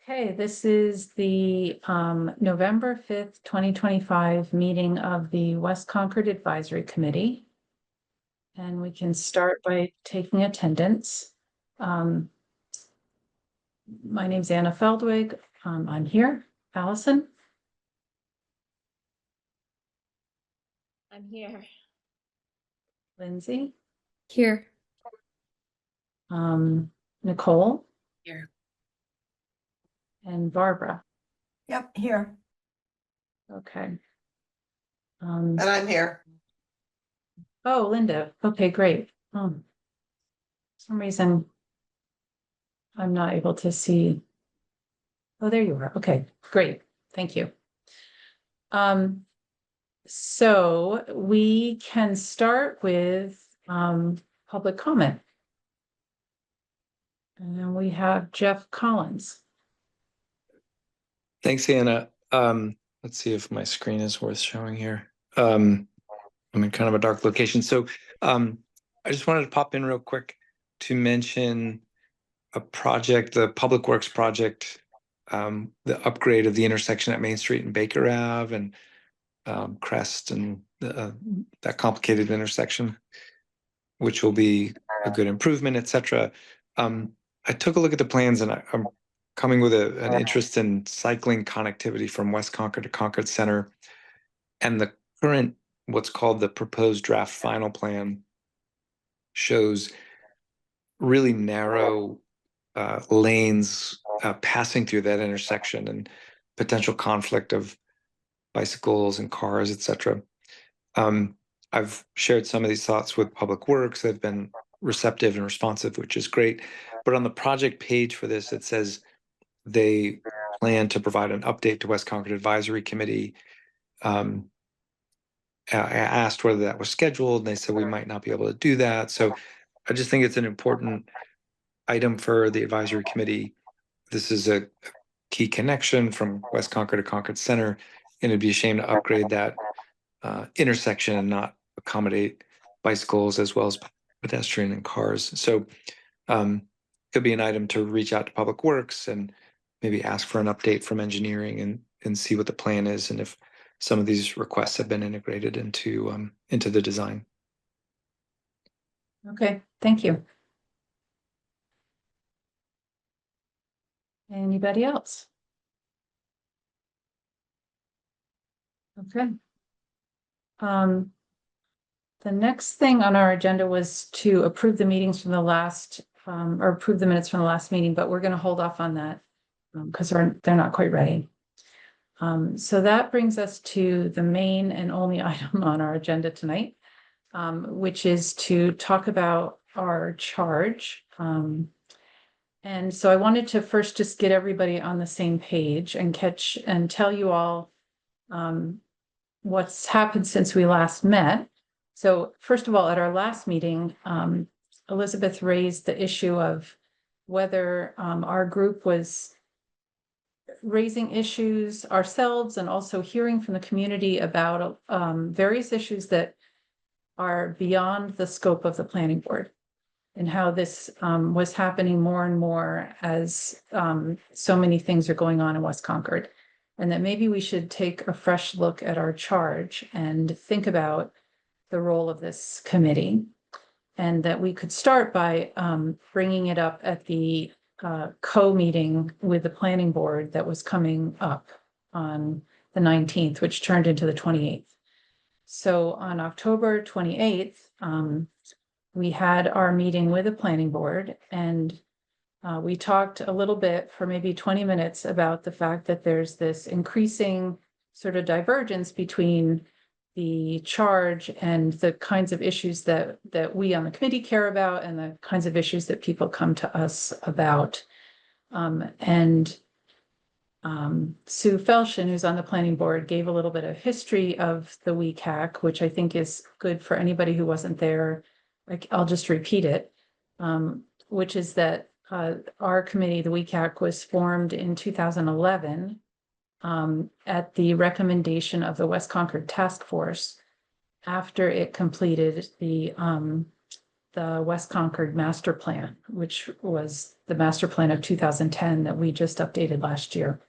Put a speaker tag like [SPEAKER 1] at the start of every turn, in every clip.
[SPEAKER 1] Okay, this is the November 5th, 2025 meeting of the West Concord Advisory Committee. And we can start by taking attendance. My name's Anna Feldwig. I'm here. Allison?
[SPEAKER 2] I'm here.
[SPEAKER 1] Lindsay?
[SPEAKER 2] Here.
[SPEAKER 1] Nicole?
[SPEAKER 2] Here.
[SPEAKER 1] And Barbara?
[SPEAKER 3] Yep, here.
[SPEAKER 1] Okay.
[SPEAKER 3] And I'm here.
[SPEAKER 1] Oh, Linda. Okay, great. For some reason, I'm not able to see. Oh, there you are. Okay, great. Thank you. So we can start with public comment. And then we have Jeff Collins.
[SPEAKER 4] Thanks, Anna. Let's see if my screen is worth showing here. I'm in kind of a dark location. So I just wanted to pop in real quick to mention a project, the Public Works project, the upgrade of the intersection at Main Street and Baker Ave and Crest and that complicated intersection, which will be a good improvement, etc. I took a look at the plans and I'm coming with an interest in cycling connectivity from West Concord to Concord Center. And the current, what's called the proposed draft final plan, shows really narrow lanes passing through that intersection and potential conflict of bicycles and cars, etc. I've shared some of these thoughts with Public Works. They've been receptive and responsive, which is great. But on the project page for this, it says they plan to provide an update to West Concord Advisory Committee. I asked whether that was scheduled, and they said we might not be able to do that. So I just think it's an important item for the advisory committee. This is a key connection from West Concord to Concord Center, and it'd be a shame to upgrade that intersection and not accommodate bicycles as well as pedestrian and cars. So could be an item to reach out to Public Works and maybe ask for an update from engineering and see what the plan is and if some of these requests have been integrated into the design.
[SPEAKER 1] Okay, thank you. Anybody else? Okay. The next thing on our agenda was to approve the meetings from the last, or approve the minutes from the last meeting, but we're going to hold off on that because they're not quite ready. So that brings us to the main and only item on our agenda tonight, which is to talk about our charge. And so I wanted to first just get everybody on the same page and tell you all what's happened since we last met. So first of all, at our last meeting, Elizabeth raised the issue of whether our group was raising issues ourselves and also hearing from the community about various issues that are beyond the scope of the planning board, and how this was happening more and more as so many things are going on in West Concord, and that maybe we should take a fresh look at our charge and think about the role of this committee, and that we could start by bringing it up at the co-meeting with the planning board that was coming up on the 19th, which turned into the 28th. So on October 28th, we had our meeting with the planning board, and we talked a little bit for maybe 20 minutes about the fact that there's this increasing sort of divergence between the charge and the kinds of issues that we on the committee care about and the kinds of issues that people come to us about. Sue Felshin, who's on the planning board, gave a little bit of history of the WCAC, which I think is good for anybody who wasn't there. I'll just repeat it, which is that our committee, the WCAC, was formed in 2011 at the recommendation of the West Concord Task Force after it completed the the West Concord master plan, which was the master plan of 2010 that we just updated last year.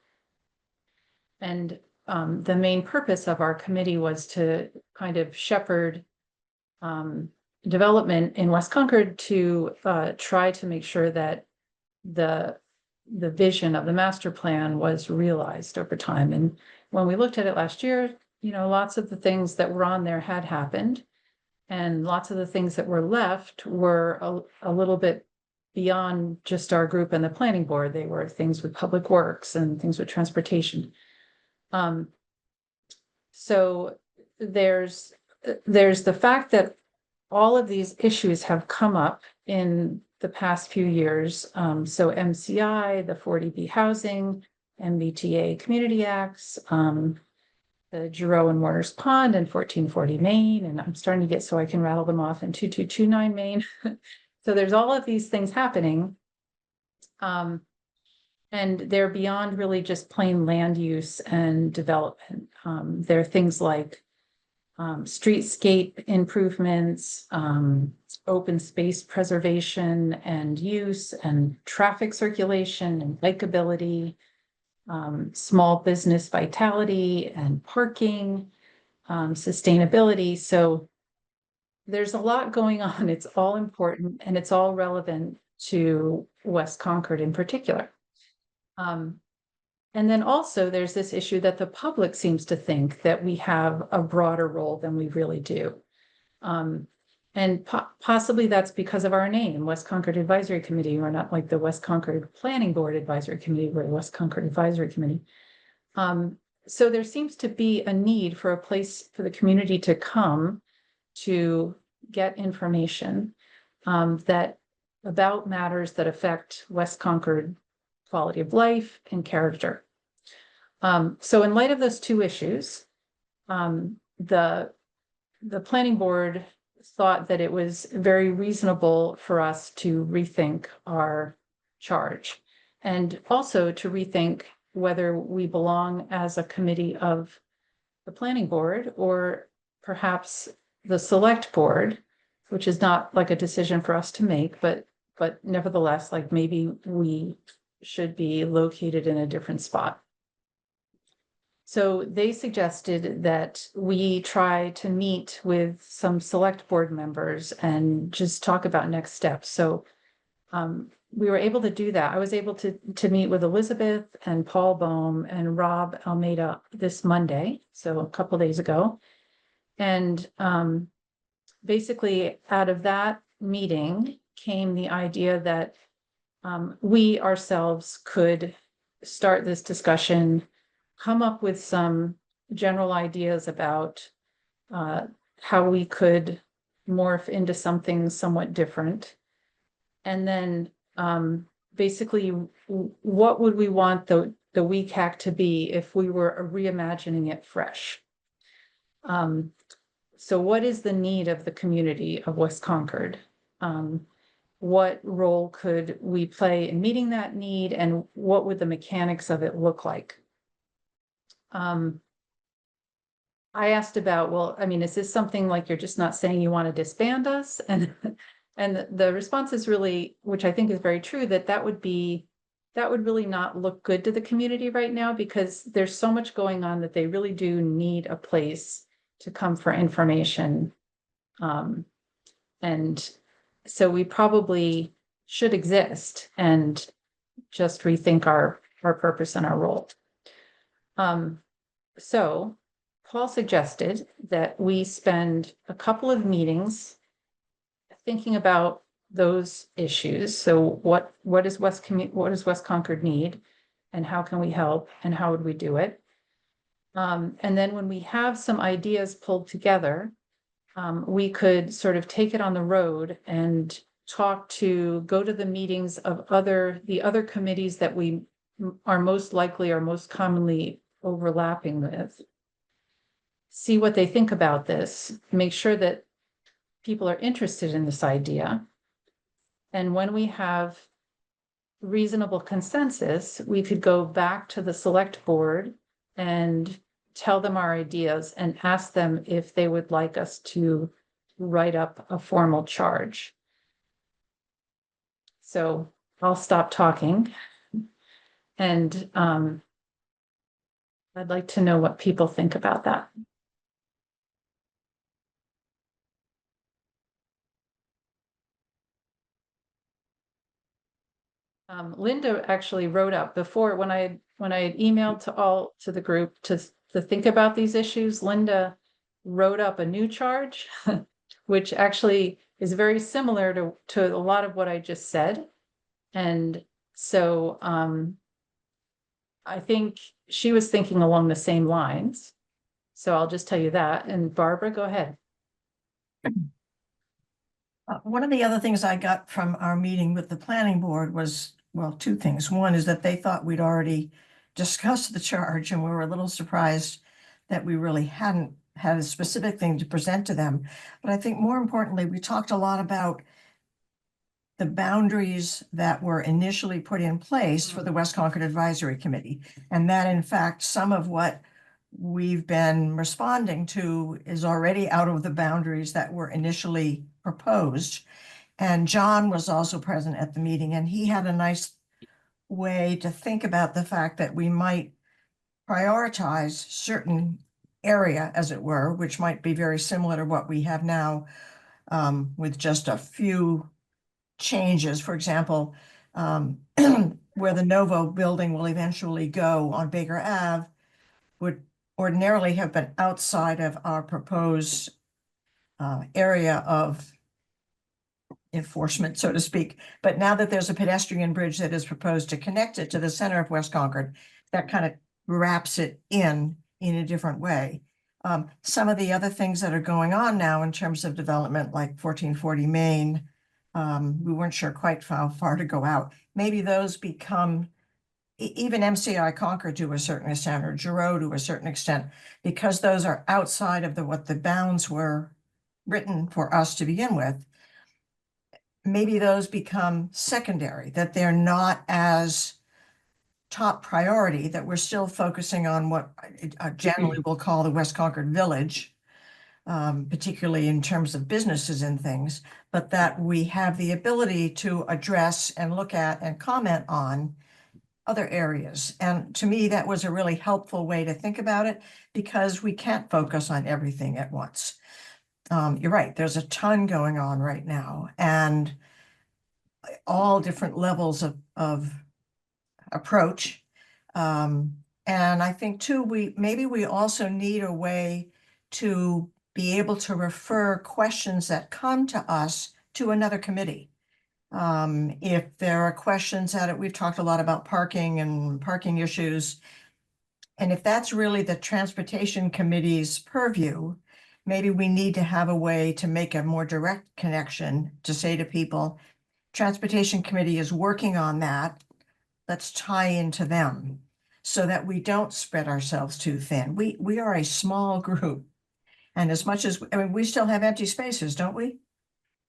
[SPEAKER 1] And the main purpose of our committee was to kind of shepherd development in West Concord to try to make sure that the vision of the master plan was realized over time. And when we looked at it last year, you know, lots of the things that were on there had happened, and lots of the things that were left were a little bit beyond just our group and the planning board. They were things with public works and things with transportation. So there's the fact that all of these issues have come up in the past few years. So MCI, the 40B housing, MBTA community acts, the Giroux and Warner's Pond and 1440 Main, and I'm starting to get so I can rattle them off, and 2229 Main. So there's all of these things happening. And they're beyond really just plain land use and development. There are things like streetscape improvements, open space preservation and use, and traffic circulation and bikeability, small business vitality and parking, sustainability. So there's a lot going on. It's all important and it's all relevant to West Concord in particular. And then also there's this issue that the public seems to think that we have a broader role than we really do. And possibly that's because of our name, West Concord Advisory Committee. We're not like the West Concord Planning Board Advisory Committee, we're the West Concord Advisory Committee. So there seems to be a need for a place for the community to come to get information that about matters that affect West Concord quality of life and character. So in light of those two issues, the planning board thought that it was very reasonable for us to rethink our charge, and also to rethink whether we belong as a committee of the planning board or perhaps the select board, which is not like a decision for us to make, but nevertheless, like maybe we should be located in a different spot. So they suggested that we try to meet with some select board members and just talk about next steps. So we were able to do that. I was able to meet with Elizabeth and Paul Bohm and Rob Almeida this Monday, so a couple days ago. And basically out of that meeting came the idea that we ourselves could start this discussion, come up with some general ideas about how we could morph into something somewhat different. And then basically, what would we want the WCAC to be if we were reimagining it fresh? So what is the need of the community of West Concord? What role could we play in meeting that need, and what would the mechanics of it look like? I asked about, well, I mean, is this something like you're just not saying you want to disband us? And the response is really, which I think is very true, that would really not look good to the community right now, because there's so much going on that they really do need a place to come for information. And so we probably should exist and just rethink our purpose and our role. So Paul suggested that we spend a couple of meetings thinking about those issues. So what does West Concord need, and how can we help, and how would we do it? And then when we have some ideas pulled together, we could sort of take it on the road and go to the meetings of the other committees that we are most likely or most commonly overlapping with, see what they think about this, make sure that people are interested in this idea. And when we have reasonable consensus, we could go back to the select board and tell them our ideas and ask them if they would like us to write up a formal charge. So I'll stop talking. And I'd like to know what people think about that. Linda actually wrote up before when I had emailed to the group to think about these issues. Linda wrote up a new charge, which actually is very similar to a lot of what I just said. And so I think she was thinking along the same lines. So I'll just tell you that. And Barbara, go ahead.
[SPEAKER 3] One of the other things I got from our meeting with the planning board was, well, two things. One is that they thought we'd already discussed the charge, and we were a little surprised that we really hadn't had a specific thing to present to them. But I think more importantly, we talked a lot about the boundaries that were initially put in place for the West Concord Advisory Committee. And that in fact, some of what we've been responding to is already out of the boundaries that were initially proposed. And John was also present at the meeting, and he had a nice way to think about the fact that we might prioritize certain area, as it were, which might be very similar to what we have now, with just a few changes. For example, where the Novo building will eventually go on Baker Ave would ordinarily have been outside of our proposed area of enforcement, so to speak. But now that there's a pedestrian bridge that is proposed to connect it to the center of West Concord, that kind of wraps it in a different way. Some of the other things that are going on now in terms of development, like 1440 Main, we weren't sure quite how far to go out. Maybe those become even MCI Concord to a certain extent, or Giroux to a certain extent, because those are outside of what the bounds were written for us to begin with. Maybe those become secondary, that they're not as top priority, that we're still focusing on what generally we'll call the West Concord Village, particularly in terms of businesses and things, but that we have the ability to address and look at and comment on other areas. And to me, that was a really helpful way to think about it, because we can't focus on everything at once. You're right, there's a ton going on right now, and all different levels of approach. And I think too, maybe we also need a way to be able to refer questions that come to us to another committee. If there are questions that we've talked a lot about parking and parking issues, and if that's really the Transportation Committee's purview, maybe we need to have a way to make a more direct connection to say to people, Transportation Committee is working on that. Let's tie into them so that we don't spread ourselves too thin. We are a small group. And as much as, I mean, we still have empty spaces, don't we?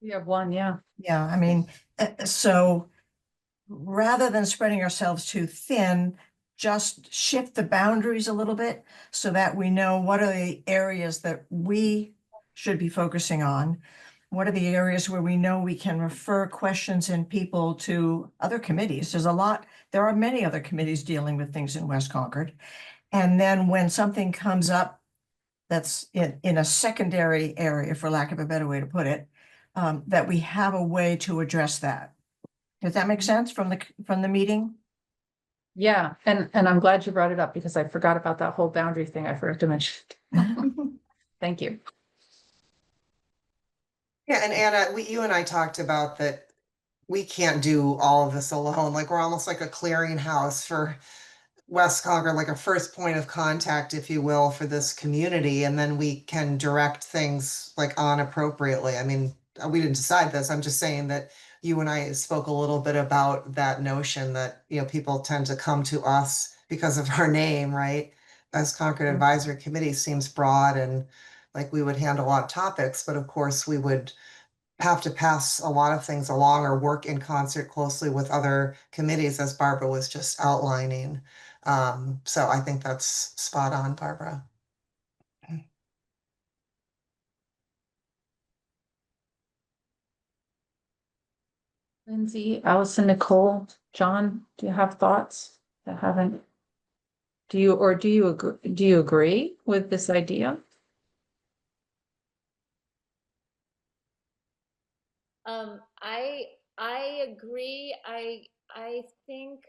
[SPEAKER 1] We have one, yeah.
[SPEAKER 3] Yeah, I mean, so rather than spreading ourselves too thin, just shift the boundaries a little bit so that we know what are the areas that we should be focusing on. What are the areas where we know we can refer questions and people to other committees? There are many other committees dealing with things in West Concord. And then when something comes up that's in a secondary area, for lack of a better way to put it, that we have a way to address that. Does that make sense from the meeting?
[SPEAKER 1] Yeah, and I'm glad you brought it up, because I forgot about that whole boundary thing. I forgot to mention. Thank you.
[SPEAKER 5] Yeah, and Anna, you and I talked about that we can't do all of this alone. Like, we're almost like a clearinghouse for West Concord, like a first point of contact, if you will, for this community, and then we can direct things like on appropriately. I mean, we didn't decide this. I'm just saying that you and I spoke a little bit about that notion that, you know, people tend to come to us because of our name, right? West Concord Advisory Committee seems broad, and like we would handle a lot of topics, but of course we would have to pass a lot of things along or work in concert closely with other committees, as Barbara was just outlining. So I think that's spot on, Barbara.
[SPEAKER 1] Lindsay, Allison, Nicole, John, do you have thoughts that haven't? Do you agree with this idea?
[SPEAKER 2] I agree. I think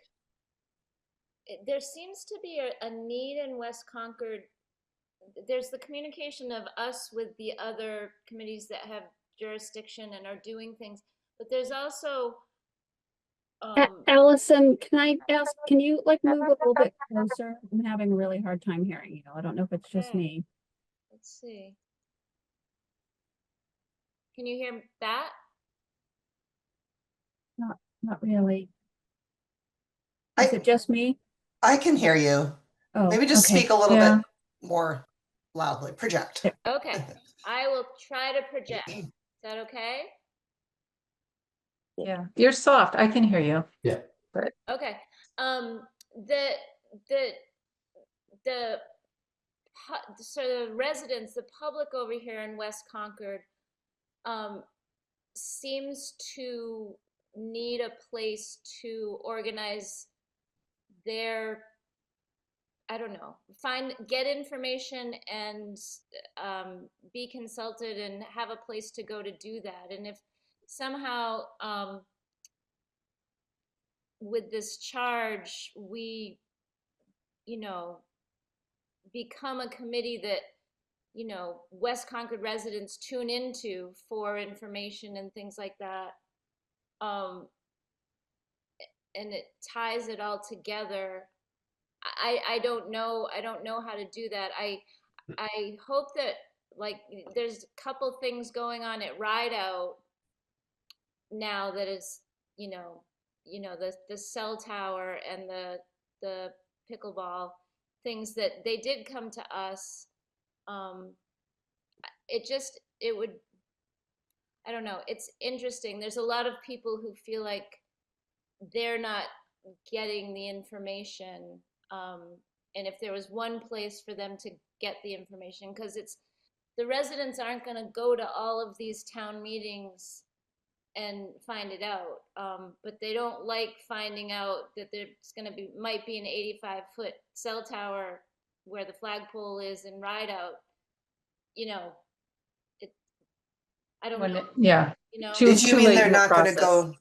[SPEAKER 2] there seems to be a need in West Concord. There's the communication of us with the other committees that have jurisdiction and are doing things, but there's also
[SPEAKER 6] Allison, can I ask, can you like move a little bit closer? I'm having a really hard time hearing you. I don't know if it's just
[SPEAKER 2] Okay.
[SPEAKER 6] me.
[SPEAKER 2] let's see. Can you hear that?
[SPEAKER 6] Not really.
[SPEAKER 5] I-
[SPEAKER 6] Is it just me?
[SPEAKER 5] I can hear you.
[SPEAKER 6] Oh,
[SPEAKER 5] Maybe just
[SPEAKER 6] okay.
[SPEAKER 5] speak a little
[SPEAKER 1] Yeah.
[SPEAKER 5] bit more loudly, project.
[SPEAKER 6] Yeah.
[SPEAKER 2] Okay, I will try to project. Is that okay?
[SPEAKER 1] Yeah, you're soft. I can hear you.
[SPEAKER 2] Okay. The the the so the residents, the public over here in West Concord, seems to need a place to organize their, I don't know, get information and be consulted and have a place to go to do that. And if somehow with this charge we, you know, become a committee that, you know, West Concord residents tune into for information and things like that, and it ties it all together. I don't know how to do that. I hope that, like, there's a couple things going on at Rideout now that is, the cell tower and the pickleball things that they did come to us. It would, I don't know, it's interesting. There's a lot of people who feel like they're not getting the information. And if there was one place for them to get the information, because the residents aren't going to go to all of these town meetings and find it out. But they don't like finding out that there's going to might be an 85-foot cell tower where the flagpole is in Rideout. You know, I don't know.
[SPEAKER 1] Yeah.
[SPEAKER 2] You know,
[SPEAKER 5] Did you
[SPEAKER 1] Too
[SPEAKER 5] mean
[SPEAKER 1] late
[SPEAKER 5] they're
[SPEAKER 1] in the
[SPEAKER 5] not gonna
[SPEAKER 1] process.
[SPEAKER 5] go?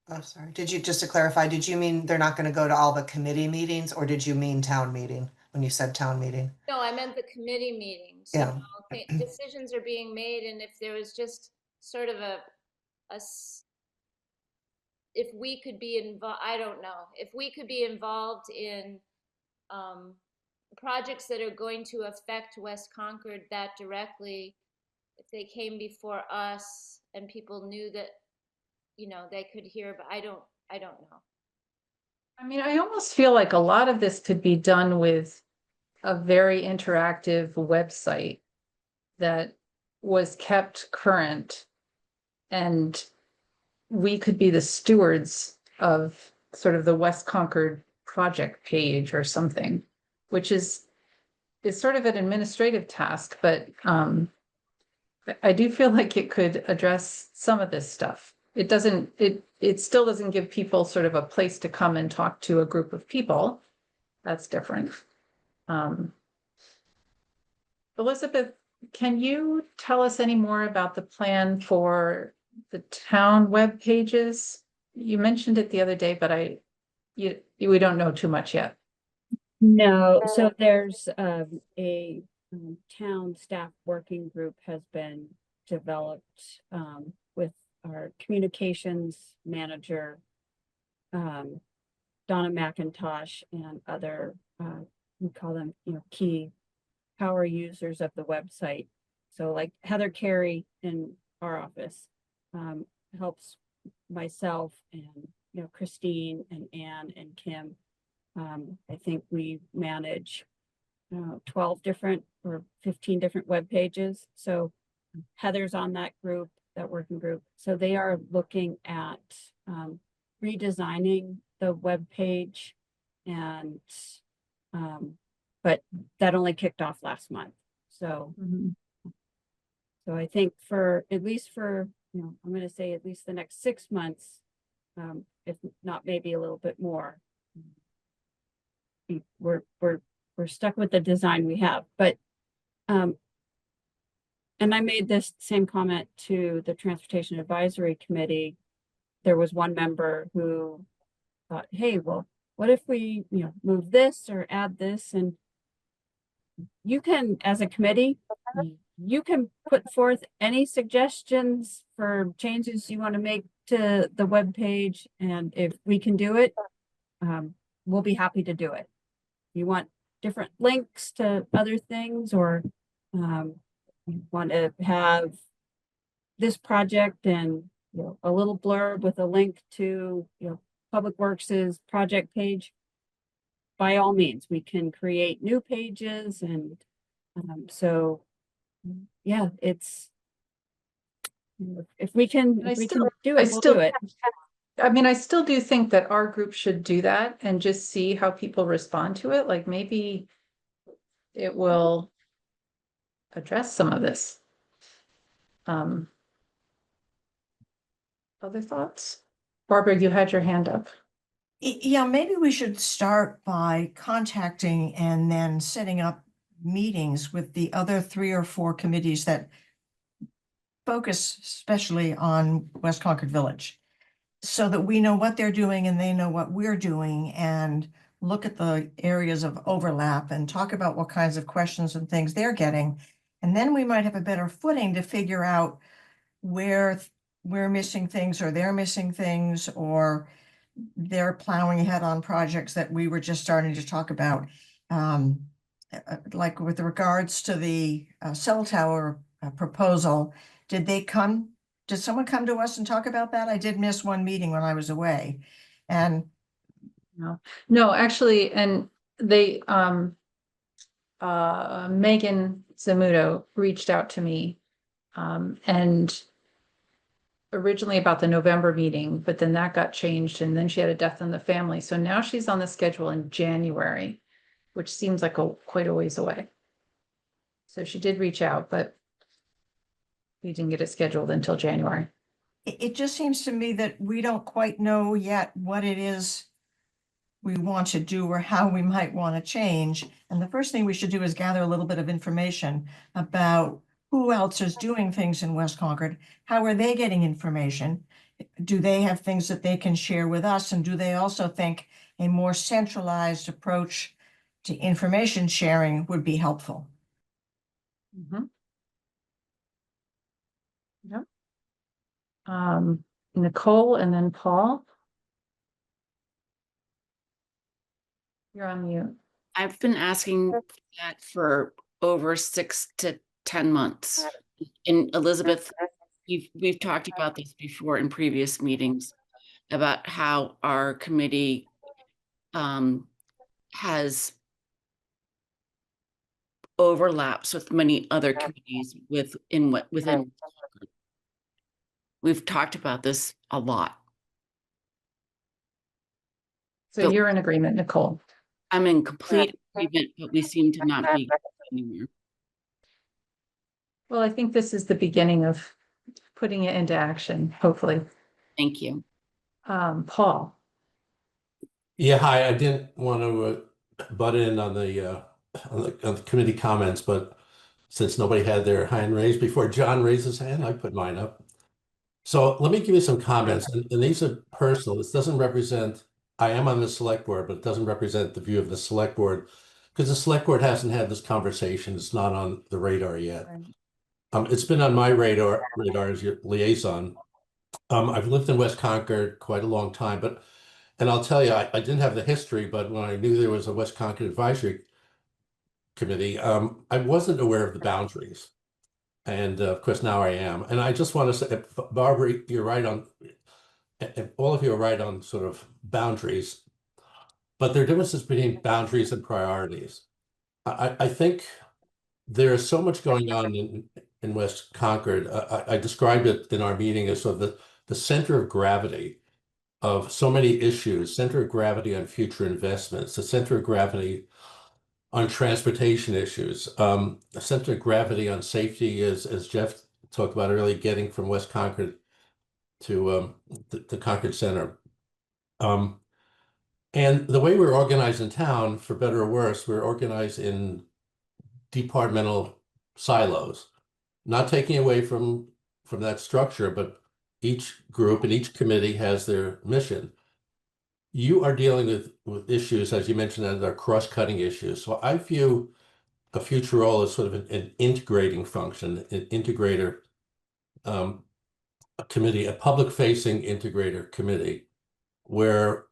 [SPEAKER 5] Oh, sorry. Did you, just to clarify, did you mean they're not gonna go to all the committee meetings, or did you mean town meeting when you said town meeting?
[SPEAKER 2] no, I meant the committee meetings.
[SPEAKER 5] Yeah.
[SPEAKER 2] Decisions are being made, and if there was just sort of if we could be involved, I don't know, if we could be involved in projects that are going to affect West Concord that directly, if they came before us and people knew that, they could hear, but I don't know.
[SPEAKER 1] I mean, I almost feel like a lot of this could be done with a very interactive website that was kept current, and we could be the stewards of sort of the West Concord project page or something, which is sort of an administrative task, but I do feel like it could address some of this stuff. It doesn't, it still doesn't give people sort of a place to come and talk to a group of people. That's different. Elizabeth, can you tell us any more about the plan for the town web pages? You mentioned it the other day, but we don't know too much yet.
[SPEAKER 6] No, so there's a town staff working group has been developed with our communications manager, Donna McIntosh, and other, we call them, key power users of the website. So like Heather Carey in our office helps myself and, Christine and Ann and Kim. I think we manage 12 different or 15 different web pages. So Heather's on that group, that working group. So they are looking at redesigning the web page, and but that only kicked off last month. So so I think for at least for, I'm going to say at least the next 6 months, if not maybe a little bit more. We're stuck with the design we have, but and I made this same comment to the Transportation Advisory Committee. There was one member who thought, hey, well, what if we, move this or add this? And you can, as a committee, you can put forth any suggestions for changes you want to make to the web page, and if we can do it, we'll be happy to do it. You want different links to other things, or you want to have this project and a little blurb with a link to Public Works's project page, by all means, we can create new pages. And so yeah, it's, if we can do it, we'll do it.
[SPEAKER 1] I mean, I still do think that our group should do that and just see how people respond to it. Like maybe it will address some of this. Other thoughts? Barbara, you had your hand up.
[SPEAKER 3] Yeah, maybe we should start by contacting and then setting up meetings with the other 3 or 4 committees that focus especially on West Concord Village, so that we know what they're doing and they know what we're doing, and look at the areas of overlap and talk about what kinds of questions and things they're getting. And then we might have a better footing to figure out where we're missing things, or they're missing things, or they're plowing ahead on projects that we were just starting to talk about. Like with regards to the cell tower proposal, did someone come to us and talk about that? I did miss one meeting when I was away. And
[SPEAKER 1] no, actually, and they, Megan Zamuto reached out to me, and originally about the November meeting, but then that got changed, and then she had a death in the family. So now she's on the schedule in January, which seems like quite a ways away. So she did reach out, but we didn't get it scheduled until January.
[SPEAKER 3] it just seems to me that we don't quite know yet what it is we want to do or how we might want to change. And the first thing we should do is gather a little bit of information about who else is doing things in West Concord. How are they getting information? Do they have things that they can share with us? And do they also think a more centralized approach to information sharing would be helpful?
[SPEAKER 1] Yep. Nicole and then Paul. You're on mute.
[SPEAKER 7] I've been asking that for over 6 to 10 months. And Elizabeth, we've talked about this before in previous meetings about how our committee has overlaps with many other committees within. We've talked about this a lot.
[SPEAKER 1] So you're in agreement, Nicole.
[SPEAKER 7] I'm in complete agreement, but we seem to not be anywhere.
[SPEAKER 1] Well, I think this is the beginning of putting it into action, hopefully.
[SPEAKER 7] Thank you.
[SPEAKER 1] Paul.
[SPEAKER 8] Yeah, hi. I didn't want to butt in on the committee comments, but since nobody had their hand raised before John raised his hand, I put mine up. So let me give you some comments, and these are personal. This doesn't represent, I am on the select board, but it doesn't represent the view of the select board, because the select board hasn't had this conversation. It's not on the radar yet. Right. It's been on my radar as your liaison. I've lived in West Concord quite a long time, and I'll tell you, I didn't have the history, but when I knew there was a West Concord Advisory Committee, I wasn't aware of the boundaries. And of course, now I am. And I just want to say, Barbara, you're right on, all of you are right on sort of boundaries, but there are differences between boundaries and priorities. I think there is so much going on in West Concord. I described it in our meeting as sort of the center of gravity of so many issues, center of gravity on future investments, the center of gravity on transportation issues, the center of gravity on safety, as Jeff talked about earlier, getting from West Concord to the Concord Center. And the way we're organized in town, for better or worse, we're organized in departmental silos, not taking away from that structure, but each group and each committee has their mission. You are dealing with issues, as you mentioned, that are cross-cutting issues. So I view a future role as sort of an integrating function, an integrator a committee, a public-facing integrator committee, where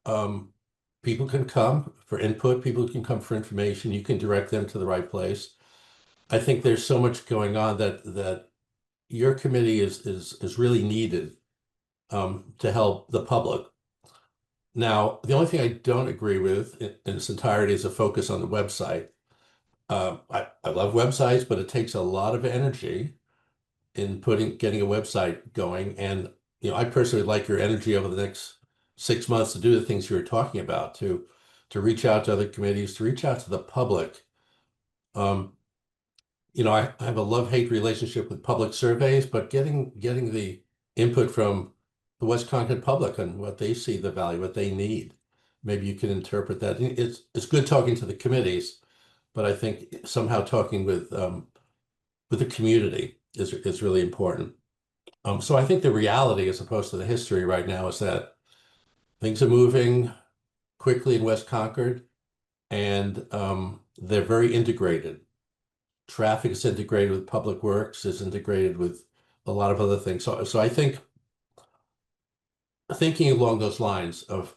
[SPEAKER 8] people can come for input, people can come for information, you can direct them to the right place. I think there's so much going on that your committee is really needed to help the public. Now, the only thing I don't agree with in its entirety is a focus on the website. I love websites, but it takes a lot of energy in getting a website going. And I personally like your energy over the next 6 months to do the things you were talking about, to reach out to other committees, to reach out to the public. I have a love-hate relationship with public surveys, but getting the input from the West Concord public on what they see the value, what they need. Maybe you can interpret that. It's good talking to the committees, but I think somehow talking with the community is really important. So I think the reality, as opposed to the history right now, is that things are moving quickly in West Concord, and they're very integrated. Traffic is integrated with public works, is integrated with a lot of other things. So I think thinking along those lines of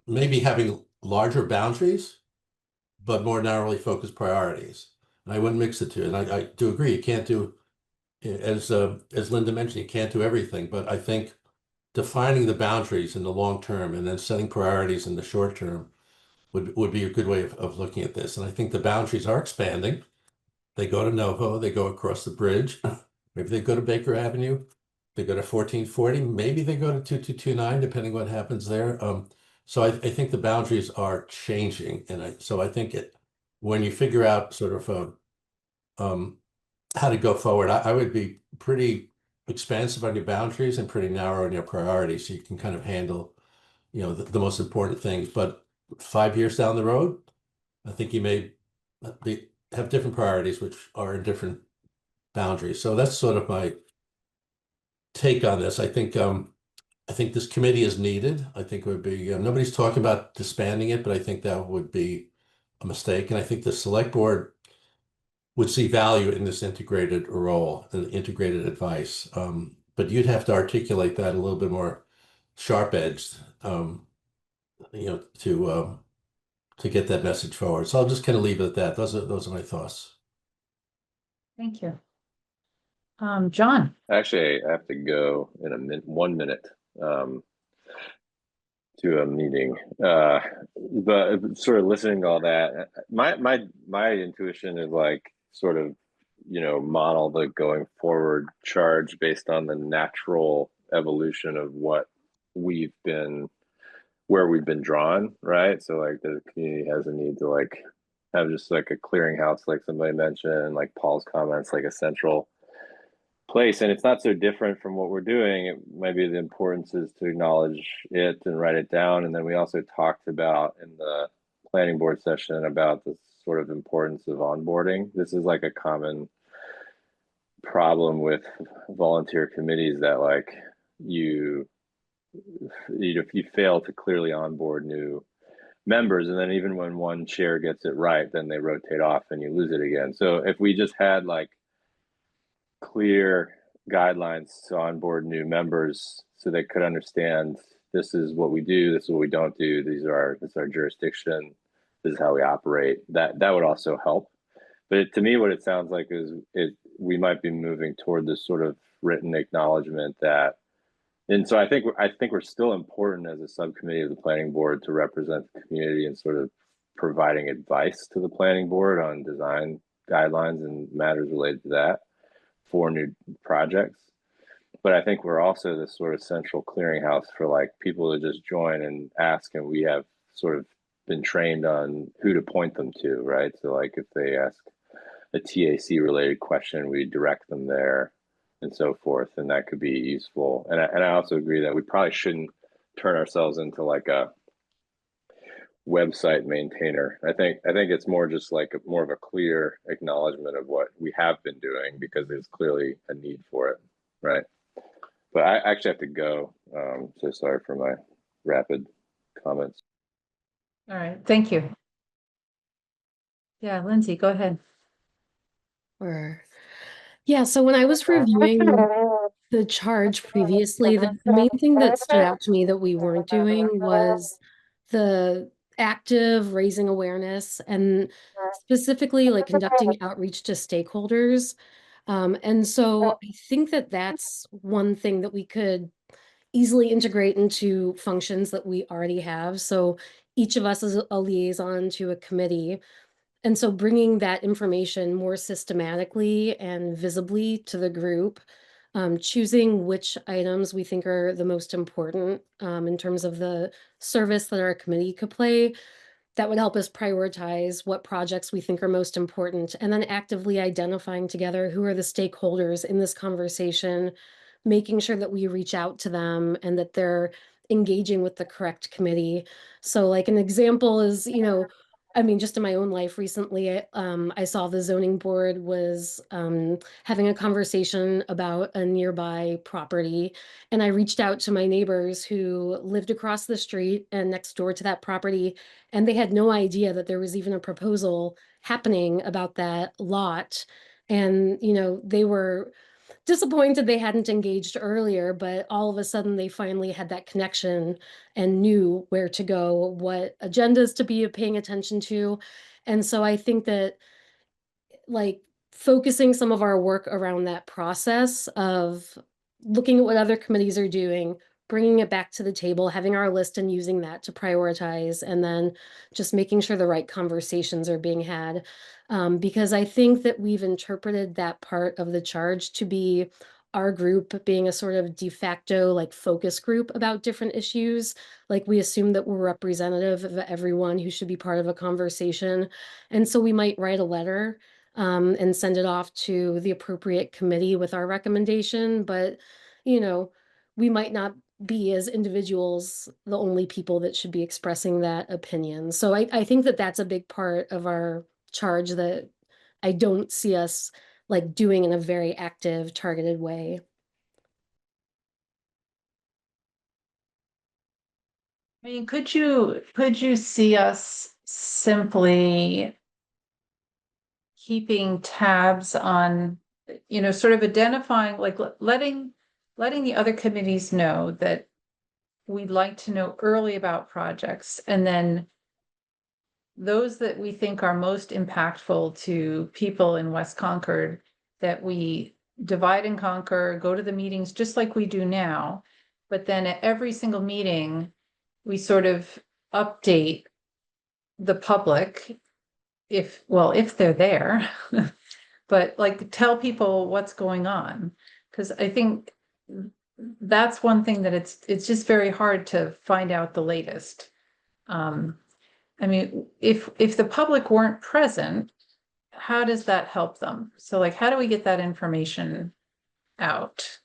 [SPEAKER 8] maybe having larger boundaries, but more narrowly focused priorities. And I wouldn't mix the two. And I do agree, you can't do, as Linda mentioned, you can't do everything. But I think defining the boundaries in the long term and then setting priorities in the short term would be a good way of looking at this. And I think the boundaries are expanding. They go to Novo, they go across the bridge. Maybe they go to Baker Avenue, they go to 1440, maybe they go to 2229, depending what happens there. So I think the boundaries are changing. And so I think when you figure out sort of how to go forward, I would be pretty expansive on your boundaries and pretty narrow on your priorities, so you can kind of handle, the most important things. But 5 years down the road, I think you may have different priorities, which are in different boundaries. So that's sort of my take on this. I think this committee is needed. I think it would be, nobody's talking about disbanding it, but I think that would be a mistake. And I think the select board would see value in this integrated role and integrated advice. But you'd have to articulate that a little bit more sharp-edged, to get that message forward. So I'll just kind of leave it at that. Those are my thoughts.
[SPEAKER 1] Thank you. John.
[SPEAKER 9] Actually, I have to go in 1 minute to a meeting. But sort of listening to all that, my intuition is like sort of, model the going forward charge based on the natural evolution of where we've been drawn, right? So like the community has a need to like have just like a clearinghouse, like somebody mentioned, like Paul's comments, like a central place. And it's not so different from what we're doing. It maybe the importance is to acknowledge it and write it down. And then we also talked about in the planning board session about the sort of importance of onboarding. This is like a common problem with volunteer committees, that like you fail to clearly onboard new members, and then even when one chair gets it right, then they rotate off and you lose it again. So if we just had like clear guidelines to onboard new members so they could understand, this is what we do, this is what we don't do, this is our jurisdiction, this is how we operate, that would also help. But to me, what it sounds like is we might be moving toward this sort of written acknowledgement that, and so I think we're still important as a subcommittee of the planning board to represent the community and sort of providing advice to the planning board on design guidelines and matters related to that for new projects. But I think we're also this sort of central clearinghouse for like people to just join and ask, and we have sort of been trained on who to point them to, right? So like if they ask a TAC related question, we direct them there and so forth, and that could be useful. And I also agree that we probably shouldn't turn ourselves into like a website maintainer. I think it's more just like more of a clear acknowledgement of what we have been doing because there's clearly a need for it, right? But I actually have to go. So sorry for my rapid comments.
[SPEAKER 1] All right, thank you. Yeah, Lindsay, go ahead.
[SPEAKER 10] Or yeah, so when I was reviewing the charge previously, the main thing that stood out to me that we weren't doing was the active raising awareness and specifically like conducting outreach to stakeholders. And so I think that that's one thing that we could easily integrate into functions that we already have. So each of us is a liaison to a committee. And so bringing that information more systematically and visibly to the group, choosing which items we think are the most important in terms of the service that our committee could play, that would help us prioritize what projects we think are most important, and then actively identifying together who are the stakeholders in this conversation, making sure that we reach out to them and that they're engaging with the correct committee. So like an example is, I mean, just in my own life recently, I saw the zoning board was having a conversation about a nearby property. And I reached out to my neighbors who lived across the street and next door to that property. And they had no idea that there was even a proposal happening about that lot. And, they were disappointed they hadn't engaged earlier, but all of a sudden they finally had that connection and knew where to go, what agendas to be paying attention to. And so I think that like focusing some of our work around that process of looking at what other committees are doing, bringing it back to the table, having our list and using that to prioritize, and then just making sure the right conversations are being had. Because I think that we've interpreted that part of the charge to be our group being a sort of de facto like focus group about different issues. Like we assume that we're representative of everyone who should be part of a conversation. And so we might write a letter and send it off to the appropriate committee with our recommendation. But, we might not be as individuals the only people that should be expressing that opinion. So I think that that's a big part of our charge that I don't see us like doing in a very active, targeted way.
[SPEAKER 1] I mean, could you see us simply keeping tabs on, sort of identifying, like letting the other committees know that we'd like to know early about projects, and then those that we think are most impactful to people in West Concord, that we divide and conquer, go to the meetings just like we do now. But then at every single meeting, we sort of update the public if they're there, but like tell people what's going on. Because I think that's one thing that it's just very hard to find out the latest. I mean, if the public weren't present, how does that help them? So like, how do we get that information out?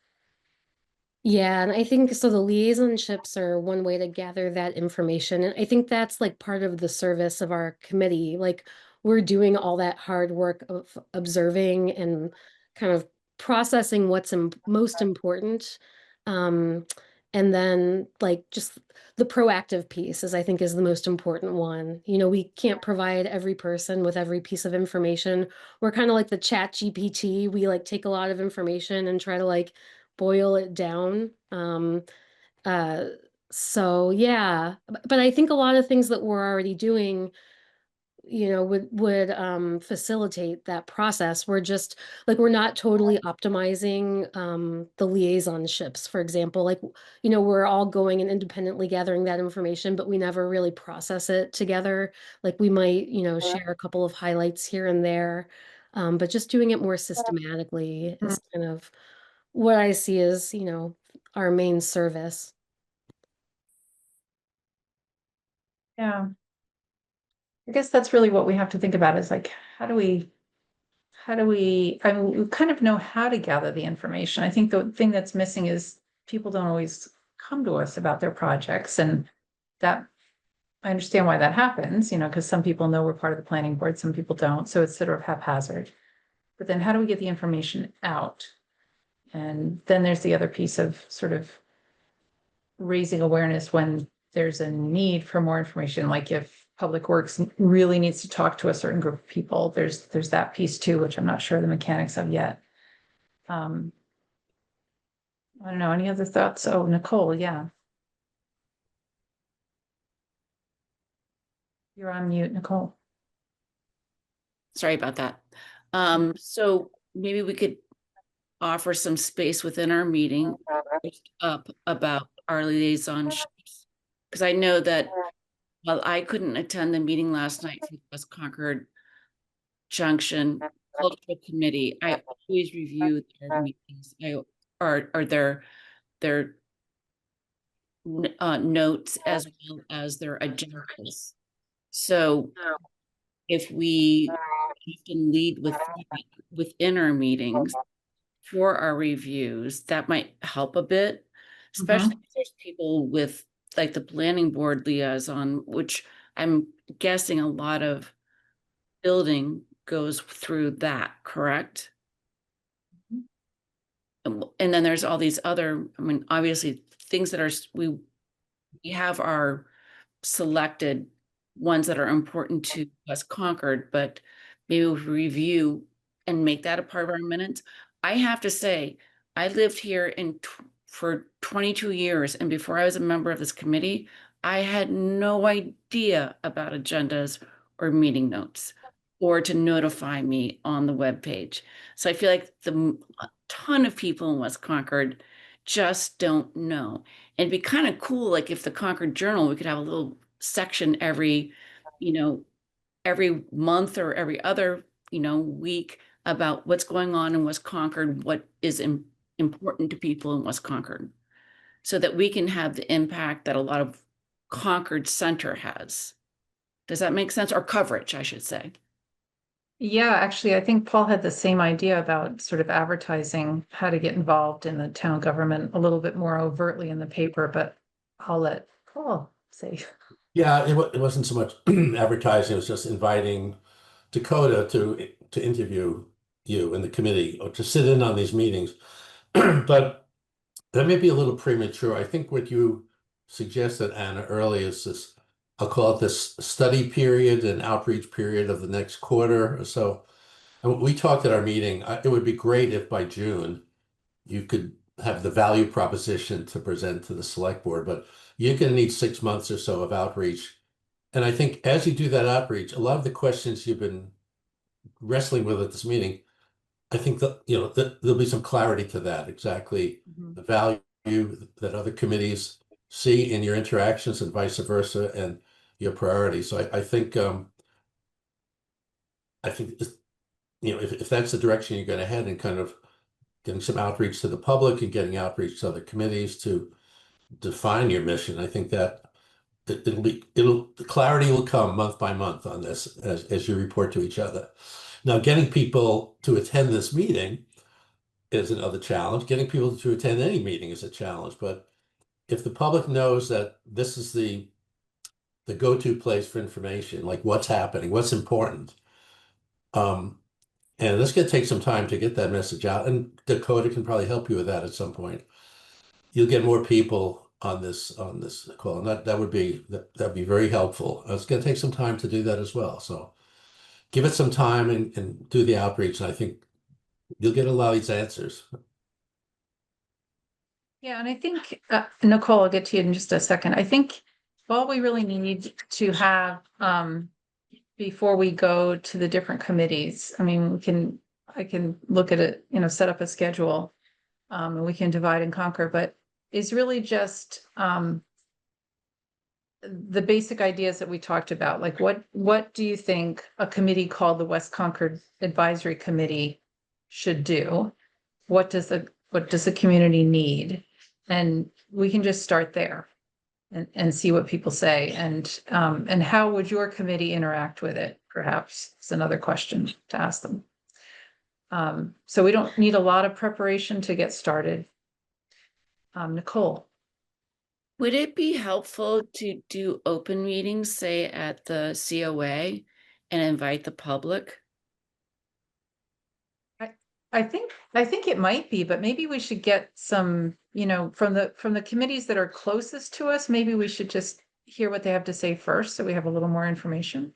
[SPEAKER 10] Yeah, and I think so the liaisonships are one way to gather that information. And I think that's like part of the service of our committee. Like we're doing all that hard work of observing and kind of processing what's most important. Um, and then like just the proactive piece is I think is the most important one. We can't provide every person with every piece of information. We're kind of like the chat GPT. We like take a lot of information and try to like boil it down. Uh, so yeah, but I think a lot of things that we're already doing, would facilitate that process. We're just like we're not totally optimizing the liaisonships, for example. Like, we're all going and independently gathering that information, but we never really process it together. Like we might, share a couple of highlights here and there. But just doing it more systematically is kind of what I see as, our main service.
[SPEAKER 1] Yeah. I guess that's really what we have to think about is like, how do we, I mean, we kind of know how to gather the information. I think the thing that's missing is people don't always come to us about their projects, and that, I understand why that happens, you know, because some people know we're part of the planning board, some people don't, so it's sort of haphazard. But then how do we get the information out? And then there's the other piece of sort of raising awareness when there's a need for more information, like if Public Works really needs to talk to a certain group of people, there's that piece too, which I'm not sure the mechanics of yet. I don't know, any other thoughts? Oh, Nicole, yeah. You're on mute, Nicole.
[SPEAKER 7] Sorry about that. So maybe we could offer some space within our meeting up about our liaisonships. Because I know that while I couldn't attend the meeting last night for the West Concord Junction Cultural Committee, I always review their meetings, or their notes as well as their agendas. So if we can lead with within our meetings for our reviews, that might help a bit, especially if there's people with like the planning board liaison, which I'm guessing a lot of building goes through that, correct? And then there's all these other, I mean, obviously things that are, we have our selected ones that are important to West Concord, but maybe we review and make that a part of our minutes. I have to say, I lived here for 22 years, and before I was a member of this committee, I had no idea about agendas or meeting notes, or to notify me on the webpage. So I feel like a ton of people in West Concord just don't know. And it'd be kind of cool, like if the Concord Journal, we could have a little section every, every month or every other, week about what's going on in West Concord, what is important to people in West Concord, so that we can have the impact that a lot of Concord Center has. Does that make sense? Or coverage, I should say.
[SPEAKER 1] Yeah, actually, I think Paul had the same idea about sort of advertising how to get involved in the town government a little bit more overtly in the paper, but I'll let Paul say.
[SPEAKER 8] Yeah, it wasn't so much advertising, it was just inviting Dakota to interview you and the committee or to sit in on these meetings. But that may be a little premature. I think what you suggested, Anna, earlier is this, I'll call it this study period and outreach period of the next quarter or so. And we talked at our meeting, it would be great if by June you could have the value proposition to present to the select board, but you're going to need 6 months or so of outreach. And I think as you do that outreach, a lot of the questions you've been wrestling with at this meeting, I think that, there'll be some clarity to that, exactly the value that other committees see in your interactions and vice versa, and your priorities. So I think if that's the direction you're going to head, and kind of getting some outreach to the public and getting outreach to other committees to define your mission, I think that the clarity will come month by month on this as you report to each other. Now, getting people to attend this meeting is another challenge. Getting people to attend any meeting is a challenge. But if the public knows that this is the go-to place for information, like what's happening, what's important, and this going to take some time to get that message out, and Dakota can probably help you with that at some point. You'll get more people on this call, and that'd be very helpful. It's going to take some time to do that as well. So give it some time and do the outreach, and I think you'll get a lot of these answers.
[SPEAKER 1] Yeah, and I think, Nicole, I'll get to you in just a second. I think all we really need to have before we go to the different committees, I mean, I can look at it, set up a schedule, and we can divide and conquer, but is really just the basic ideas that we talked about. Like what do you think a committee called the West Concord Advisory Committee should do? What does the community need? And we can just start there and see what people say. And how would your committee interact with it? Perhaps it's another question to ask them. So we don't need a lot of preparation to get started. Nicole.
[SPEAKER 7] Would it be helpful to do open meetings, say at the COA, and invite the public?
[SPEAKER 1] I think it might be, but maybe we should get some, from the committees that are closest to us, maybe we should just hear what they have to say first, so we have a little more information.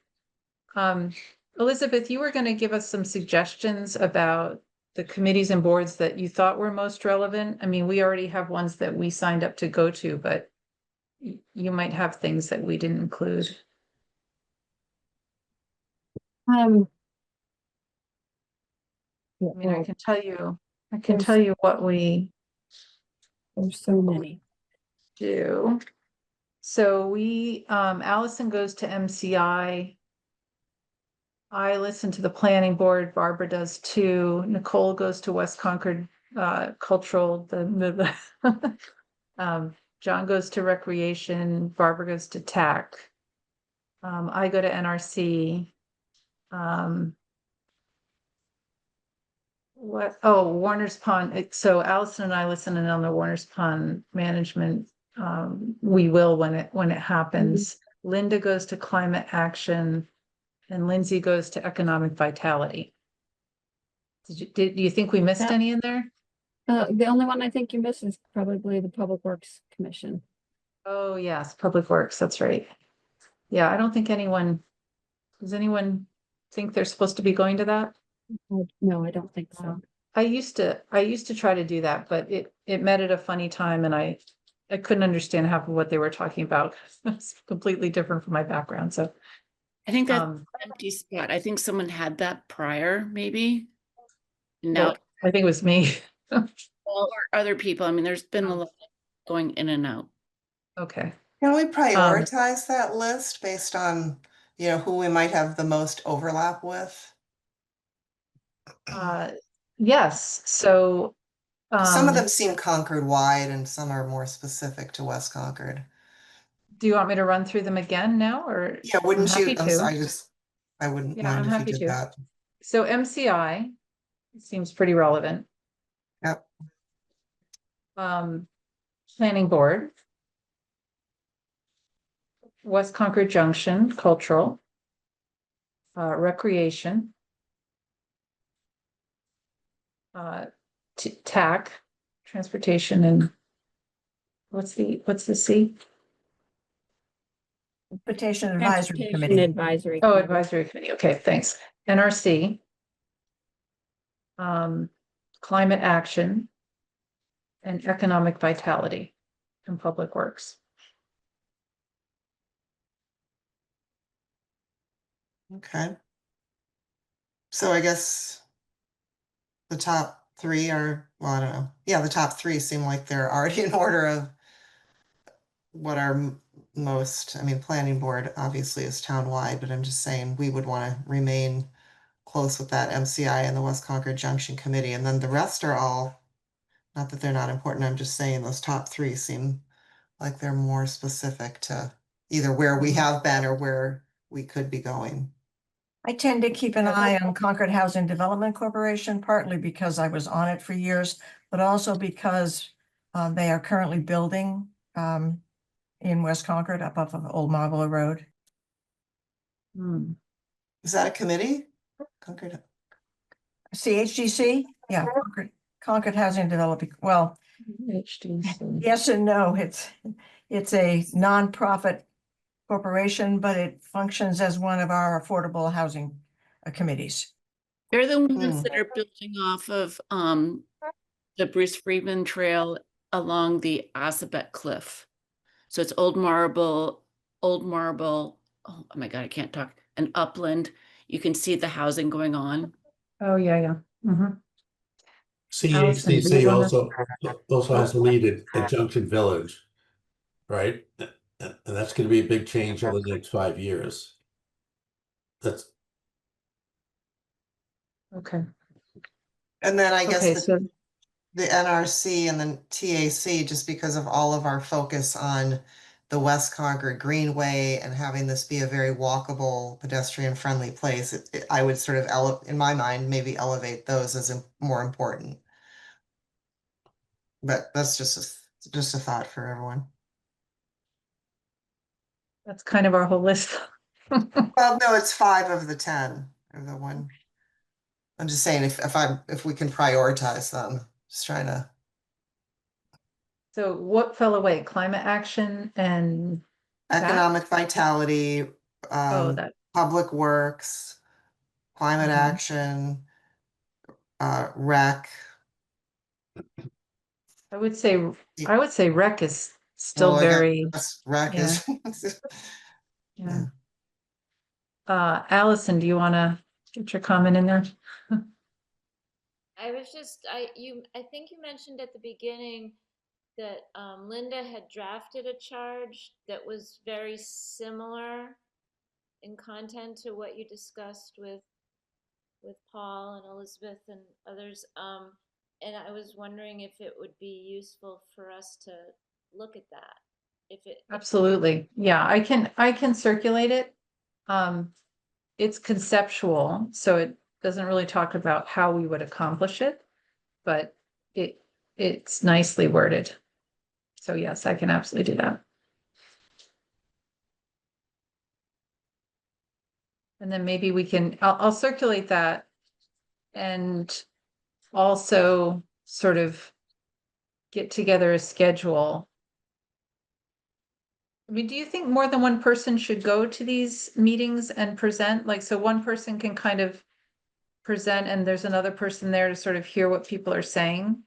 [SPEAKER 1] Elizabeth, you were going to give us some suggestions about the committees and boards that you thought were most relevant. I mean, we already have ones that we signed up to go to, but you might have things that we didn't include.
[SPEAKER 6] Um,
[SPEAKER 1] I mean, I
[SPEAKER 6] well,
[SPEAKER 1] can tell you
[SPEAKER 6] There's-
[SPEAKER 1] what we
[SPEAKER 6] there's so many.
[SPEAKER 1] do. So Allison goes to MCI. I listen to the planning board. Barbara does too. Nicole goes to West Concord Cultural. John goes to Recreation. Barbara goes to TAC. I go to NRC. Warner's Pond. So Allison and I listen in on the Warner's Pond management. We will when it happens. Linda goes to climate action, and Lindsay goes to economic vitality. Do you think we missed
[SPEAKER 6] Yeah.
[SPEAKER 1] any in there?
[SPEAKER 6] The only one I think you missed is probably the Public Works Commission.
[SPEAKER 1] Oh, yes, Public Works, that's right. Yeah, I don't think does anyone think they're supposed to be going to that?
[SPEAKER 6] No, I don't think so.
[SPEAKER 1] I used to try to do that, but it met at a funny time and I couldn't understand half of what they were talking about. It's completely different from my background, so.
[SPEAKER 7] I think that's
[SPEAKER 1] Um,
[SPEAKER 7] an empty spot. I think someone had that prior, maybe. And
[SPEAKER 1] well,
[SPEAKER 7] now,
[SPEAKER 1] I think it was me.
[SPEAKER 7] or other people. I mean, there's been a lot going in and out.
[SPEAKER 1] Okay.
[SPEAKER 5] Can we prioritize that list based on, who we might have the most overlap with?
[SPEAKER 1] Yes, so.
[SPEAKER 5] Some of them seem Concord wide and some are more specific to West Concord.
[SPEAKER 1] Do you want me to run through them again now, or?
[SPEAKER 5] Yeah, wouldn't
[SPEAKER 1] I'm
[SPEAKER 5] you?
[SPEAKER 1] happy to.
[SPEAKER 5] I wouldn't
[SPEAKER 1] Yeah, I'm
[SPEAKER 5] mind if you
[SPEAKER 1] happy
[SPEAKER 5] did
[SPEAKER 1] to.
[SPEAKER 5] that.
[SPEAKER 1] So MCI seems pretty relevant.
[SPEAKER 5] Yep.
[SPEAKER 1] Planning board. West Concord Junction, cultural. Recreation. TAC, transportation, and what's the C?
[SPEAKER 3] Transportation Advisory
[SPEAKER 6] Transportation
[SPEAKER 3] Committee.
[SPEAKER 6] Advisory.
[SPEAKER 1] Oh,
[SPEAKER 6] Committee.
[SPEAKER 1] advisory committee. Okay, thanks. NRC. Climate action. And economic vitality and public works.
[SPEAKER 5] Okay. So I guess the top three are, well, I don't know. Yeah, the top three seem like they're already in order of what are most, planning board obviously is townwide, but I'm just saying we would want to remain close with that MCI and the West Concord Junction Committee. And then the rest are all, not that they're not important, I'm just saying those top three seem like they're more specific to either where we have been or where we could be going.
[SPEAKER 3] I tend to keep an eye on Concord Housing Development Corporation, partly because I was on it for years, but also because they are currently building in West Concord up off of Old Marlborough Road.
[SPEAKER 5] Is that a committee? Concord.
[SPEAKER 3] CHDC? Yeah, Concord Housing Development. Well,
[SPEAKER 1] HDC.
[SPEAKER 3] yes and no. It's a nonprofit corporation, but it functions as one of our affordable housing committees.
[SPEAKER 7] They're the ones that are building off of the Bruce Friedman Trail along the Assabet Cliff. So it's Old Marble. Oh my God, I can't talk. An upland. You can see the housing going on.
[SPEAKER 1] Oh, yeah. Allison, do you
[SPEAKER 8] CHDC
[SPEAKER 1] wanna-
[SPEAKER 8] also has a lead at Junction Village, right? And that's going to be a big change over the next 5 years. That's
[SPEAKER 1] Okay.
[SPEAKER 5] And then I guess
[SPEAKER 1] Okay, so
[SPEAKER 5] the NRC and then TAC, just because of all of our focus on the West Concord Greenway and having this be a very walkable, pedestrian-friendly place, I would sort of, in my mind, maybe elevate those as more important. But that's just a thought for everyone.
[SPEAKER 1] That's kind of our whole list.
[SPEAKER 5] Well, no, it's 5 of the 10 or the one. I'm just saying if we can prioritize them, just trying to.
[SPEAKER 1] So what fell away? Climate action and that?
[SPEAKER 5] Economic vitality,
[SPEAKER 1] Oh, that.
[SPEAKER 5] public works, climate
[SPEAKER 1] Mhm.
[SPEAKER 5] action, rec.
[SPEAKER 1] I would say rec is still
[SPEAKER 5] Well, I
[SPEAKER 1] very,
[SPEAKER 5] guess rec
[SPEAKER 1] yeah.
[SPEAKER 5] is.
[SPEAKER 1] yeah. Allison, do you want to get your comment in there?
[SPEAKER 2] I was just, I think you mentioned at the beginning that Linda had drafted a charge that was very similar in content to what you discussed with Paul and Elizabeth and others. And I was wondering if it would be useful for us to look at that.
[SPEAKER 1] Absolutely. Yeah, I can circulate it. It's conceptual, so it doesn't really talk about how we would accomplish it, but it's nicely worded. So yes, I can absolutely do that. And then maybe we can, I'll circulate that and also sort of get together a schedule. I mean, do you think more than one person should go to these meetings and present? Like, so one person can kind of present and there's another person there to sort of hear what people are saying?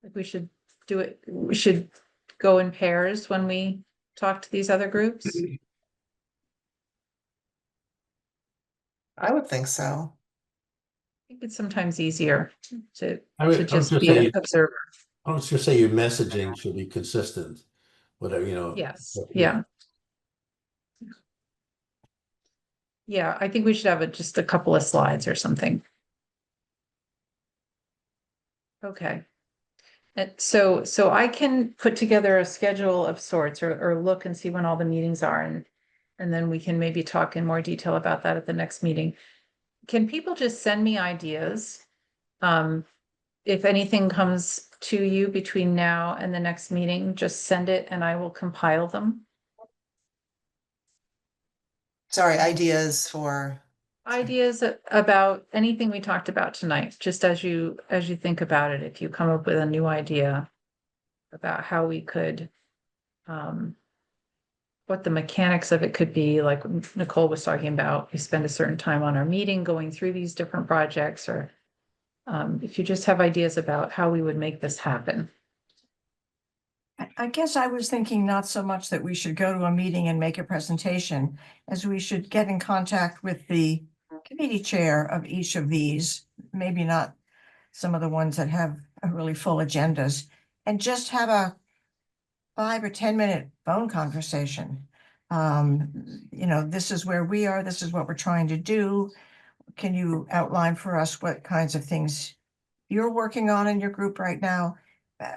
[SPEAKER 1] Like we should do it, we should go in pairs when we talk to these other groups?
[SPEAKER 5] I would think so.
[SPEAKER 1] I think it's sometimes easier to
[SPEAKER 8] I would
[SPEAKER 1] just
[SPEAKER 8] just
[SPEAKER 1] be
[SPEAKER 8] say,
[SPEAKER 1] an observer.
[SPEAKER 8] I would just say your messaging should be consistent, whatever, you know.
[SPEAKER 1] Yes,
[SPEAKER 8] Yeah.
[SPEAKER 1] yeah, I think we should have just a couple of slides or something. Okay. And so I can put together a schedule of sorts or look and see when all the meetings are and then we can maybe talk in more detail about that at the next meeting. Can people just send me ideas? If anything comes to you between now and the next meeting, just send it and I will compile them.
[SPEAKER 5] Sorry, ideas for.
[SPEAKER 1] Ideas about anything we talked about tonight, just as you think about it, if you come up with a new idea about how we could, what the mechanics of it could be, like Nicole was talking about, we spend a certain time on our meeting going through these different projects, or if you just have ideas about how we would make this happen.
[SPEAKER 3] I guess I was thinking not so much that we should go to a meeting and make a presentation, as we should get in contact with the committee chair of each of these, maybe not some of the ones that have really full agendas, and just have a 5 or 10 minute phone conversation. You know, this is where we are, this is what we're trying to do. Can you outline for us what kinds of things you're working on in your group right now?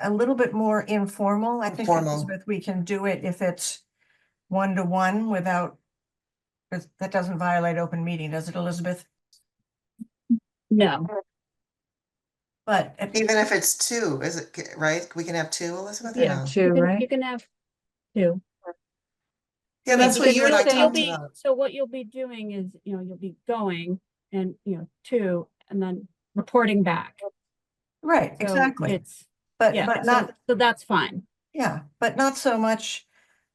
[SPEAKER 3] A little bit more informal. I think,
[SPEAKER 5] Informal.
[SPEAKER 3] Elizabeth, we can do it if it's 1-to-1 without, that doesn't violate open meeting, does it, Elizabeth?
[SPEAKER 6] No,
[SPEAKER 3] But
[SPEAKER 5] Even if it's 2, is it right? We can have 2, Elizabeth, or
[SPEAKER 6] yeah,
[SPEAKER 5] no?
[SPEAKER 1] Two, right?
[SPEAKER 6] you can have two.
[SPEAKER 5] Yeah, that's what
[SPEAKER 1] because
[SPEAKER 5] you and
[SPEAKER 1] you're
[SPEAKER 5] I
[SPEAKER 1] saying-
[SPEAKER 5] talked
[SPEAKER 6] You'll be,
[SPEAKER 5] about.
[SPEAKER 6] so what you'll be doing is, you'll be going and, two, and then reporting back.
[SPEAKER 3] right,
[SPEAKER 6] So
[SPEAKER 3] exactly.
[SPEAKER 6] It's,
[SPEAKER 3] But
[SPEAKER 6] yeah,
[SPEAKER 3] not,
[SPEAKER 6] so that's fine.
[SPEAKER 3] yeah, but not so much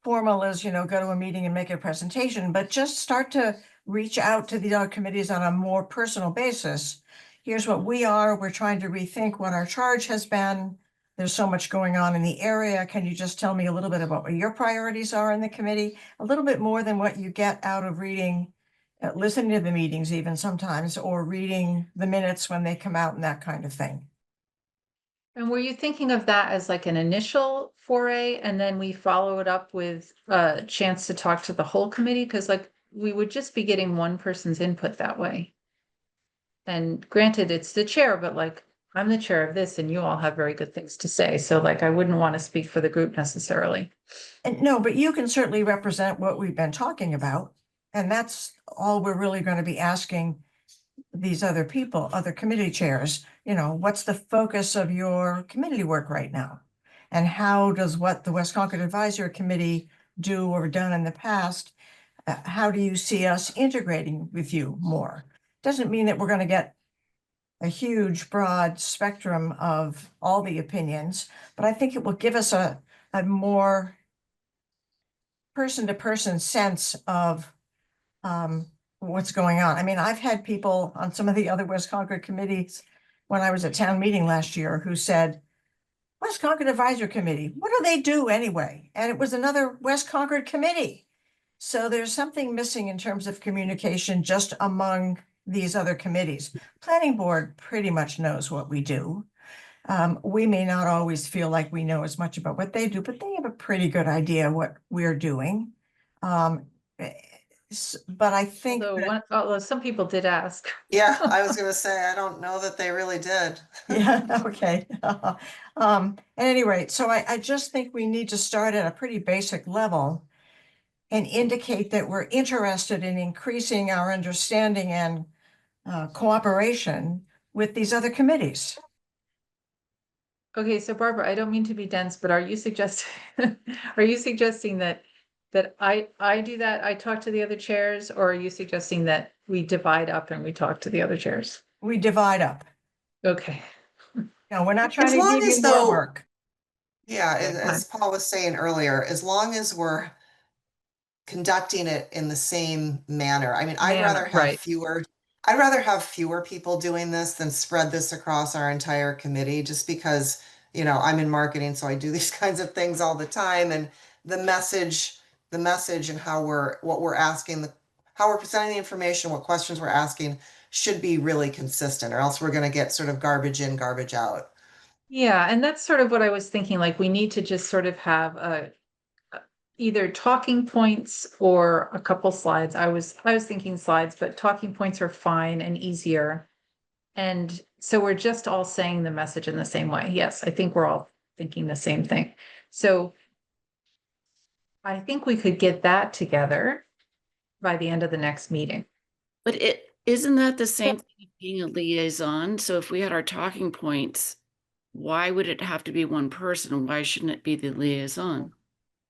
[SPEAKER 3] formal as, go to a meeting and make a presentation, but just start to reach out to the other committees on a more personal basis. Here's what we are. We're trying to rethink what our charge has been. There's so much going on in the area. Can you just tell me a little bit about what your priorities are in the committee? A little bit more than what you get out of reading, listening to the meetings even sometimes, or reading the minutes when they come out and that kind of thing.
[SPEAKER 1] And were you thinking of that as like an initial foray and then we follow it up with a chance to talk to the whole committee? Because like we would just be getting one person's input that way. And granted, it's the chair, but like I'm the chair of this and you all have very good things to say. So like I wouldn't want to speak for the group necessarily.
[SPEAKER 3] And no, but you can certainly represent what we've been talking about. And that's all we're really going to be asking these other people, other committee chairs, what's the focus of your committee work right now? And how does what the West Concord Advisory Committee do or done in the past, how do you see us integrating with you more? Doesn't mean that we're going to get a huge, broad spectrum of all the opinions, but I think it will give us a more person-to-person sense of what's going on. I mean, I've had people on some of the other West Concord committees when I was at town meeting last year who said, West Concord Advisory Committee, what do they do anyway? And it was another West Concord committee. So there's something missing in terms of communication just among these other committees. Planning board pretty much knows what we do. We may not always feel like we know as much about what they do, but they have a pretty good idea what we're doing. But I think
[SPEAKER 1] Although some people did ask.
[SPEAKER 5] Yeah, I was gonna say, I don't know that they really did.
[SPEAKER 3] yeah, okay. At any rate, so I just think we need to start at a pretty basic level and indicate that we're interested in increasing our understanding and cooperation with these other committees.
[SPEAKER 1] Okay, so Barbara, I don't mean to be dense, but are you suggesting that I do that, I talk to the other chairs, or are you suggesting that we divide up and we talk to the other chairs?
[SPEAKER 3] We divide up.
[SPEAKER 1] Okay.
[SPEAKER 3] No, we're not
[SPEAKER 5] As
[SPEAKER 3] trying to
[SPEAKER 5] long
[SPEAKER 3] give
[SPEAKER 5] as
[SPEAKER 3] you more
[SPEAKER 5] though-
[SPEAKER 3] work.
[SPEAKER 5] Yeah,
[SPEAKER 1] Okay.
[SPEAKER 5] as Paul was saying earlier, as long as we're conducting it in the same manner. I mean, I'd rather have
[SPEAKER 1] right.
[SPEAKER 5] fewer people doing this than spread this across our entire committee, just because, I'm in marketing, so I do these kinds of things all the time. And the message and what we're asking, how we're presenting the information, what questions we're asking should be really consistent, or else we're going to get sort of garbage in, garbage out.
[SPEAKER 1] Yeah, and that's sort of what I was thinking, like we need to just sort of have either talking points or a couple slides. I was thinking slides, but talking points are fine and easier. And so we're just all saying the message in the same way. Yes, I think we're all thinking the same thing. So I think we could get that together by the end of the next meeting.
[SPEAKER 7] But isn't that the same thing as being a liaison? So if we had our talking points, why would it have to be one person? Why shouldn't it be the liaison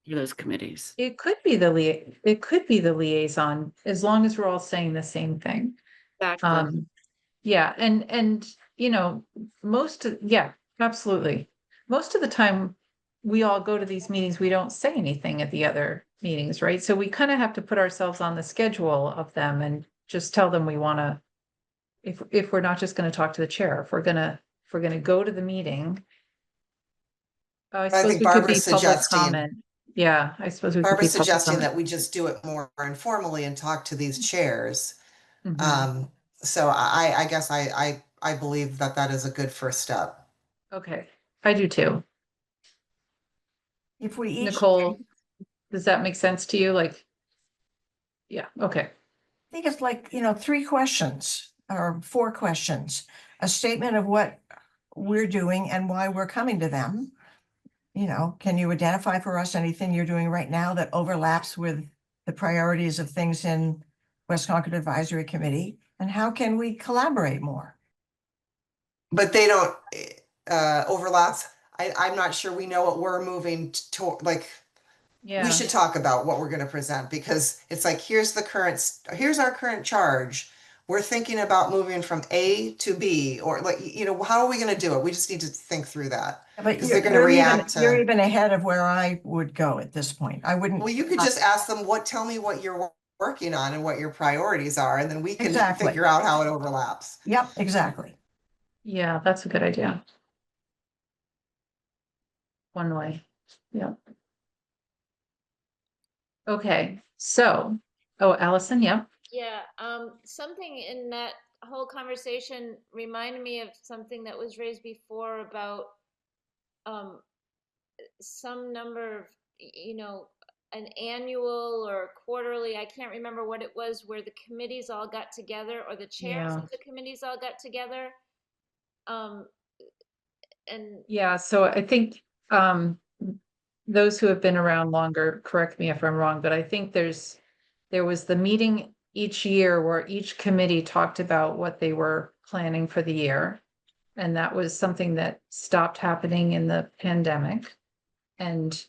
[SPEAKER 7] for those committees?
[SPEAKER 1] It could be the liaison, as long as we're all saying the same thing.
[SPEAKER 7] Exactly.
[SPEAKER 1] Yeah, and yeah, absolutely. Most of the time we all go to these meetings, we don't say anything at the other meetings, right? So we kind of have to put ourselves on the schedule of them and just tell them we want to, if we're not just going to talk to the chair, if we're gonna go to the meeting. I suppose
[SPEAKER 5] think
[SPEAKER 1] we could
[SPEAKER 5] Barbara's
[SPEAKER 1] be public
[SPEAKER 5] suggesting-
[SPEAKER 1] comment. Yeah, I suppose we could
[SPEAKER 5] Barbara's
[SPEAKER 1] be public
[SPEAKER 5] suggesting
[SPEAKER 1] comment.
[SPEAKER 5] that we just do it more informally and talk to these chairs.
[SPEAKER 1] Mhm.
[SPEAKER 5] So I guess I believe that is a good first step.
[SPEAKER 1] Okay, I do too.
[SPEAKER 3] If we each
[SPEAKER 1] Nicole, does that make sense to you? Like, yeah, okay.
[SPEAKER 3] I think it's like, 3 questions or 4 questions, a statement of what we're doing and why we're coming to them. Can you identify for us anything you're doing right now that overlaps with the priorities of things in West Concord Advisory Committee? And how can we collaborate more?
[SPEAKER 5] But they don't overlap. I'm not sure we know what we're moving to, like,
[SPEAKER 1] Yeah.
[SPEAKER 5] we should talk about what we're going to present, because it's like, here's our current charge. We're thinking about moving from A to B, or like, how are we going to do it? We just need to think through that.
[SPEAKER 3] But
[SPEAKER 5] Because they're going to react to.
[SPEAKER 3] You're even ahead of where I would go at this point. I wouldn't.
[SPEAKER 5] Well, you could just ask them, tell me what you're working on and what your priorities are, and then we can
[SPEAKER 3] Exactly.
[SPEAKER 5] figure out how it overlaps.
[SPEAKER 3] Yep, exactly.
[SPEAKER 1] Yeah, that's a good idea. One way. Yeah. Okay, so, Allison, yeah.
[SPEAKER 2] Yeah, something in that whole conversation reminded me of something that was raised before about some number of, an annual or quarterly, I can't remember what it was, where the committees all got together, or the chairs
[SPEAKER 1] Yeah.
[SPEAKER 2] of the committees all got together. And
[SPEAKER 1] Yeah, so I think those who have been around longer, correct me if I'm wrong, but I think there was the meeting each year where each committee talked about what they were planning for the year. And that was something that stopped happening in the pandemic. And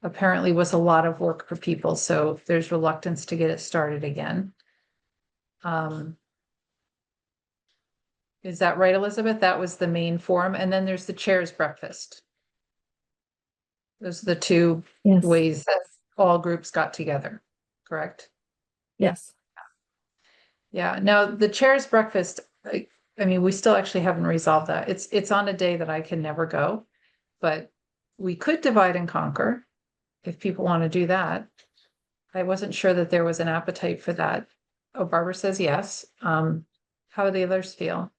[SPEAKER 1] apparently was a lot of work for people, so there's reluctance to get it started again. Is that right, Elizabeth? That was the main forum, and then there's the chair's breakfast. Those are the two
[SPEAKER 6] Yes.
[SPEAKER 1] ways that all groups got together, correct?
[SPEAKER 6] Yes.
[SPEAKER 1] Yeah, now the chair's breakfast, I mean, we still actually haven't resolved that. It's on a day that I can never go, but we could divide and conquer if people want to do that. I wasn't sure that there was an appetite for that. Oh, Barbara says yes. How do the others feel?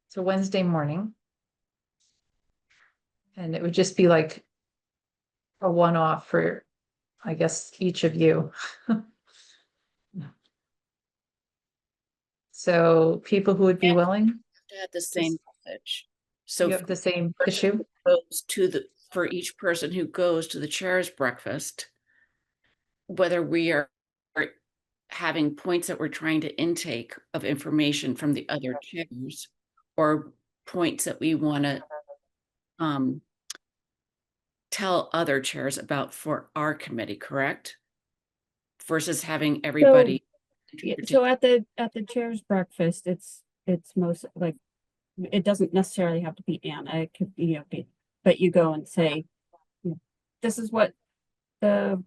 [SPEAKER 1] It's a Wednesday morning. And it would just be like a one-off for, I guess, each of you. So people who would be willing,
[SPEAKER 7] To have the same message. So
[SPEAKER 1] you have the same
[SPEAKER 7] person
[SPEAKER 1] issue?
[SPEAKER 7] who goes to the, for each person who goes to the chair's breakfast, whether we are having points that we're trying to intake of information from the other chairs, or points that we want to tell other chairs about for our committee, correct? Versus having everybody.
[SPEAKER 6] Yeah, so at the chair's breakfast, it's most like, it doesn't necessarily have to be Anna, it could be, but you go and say, this is what the,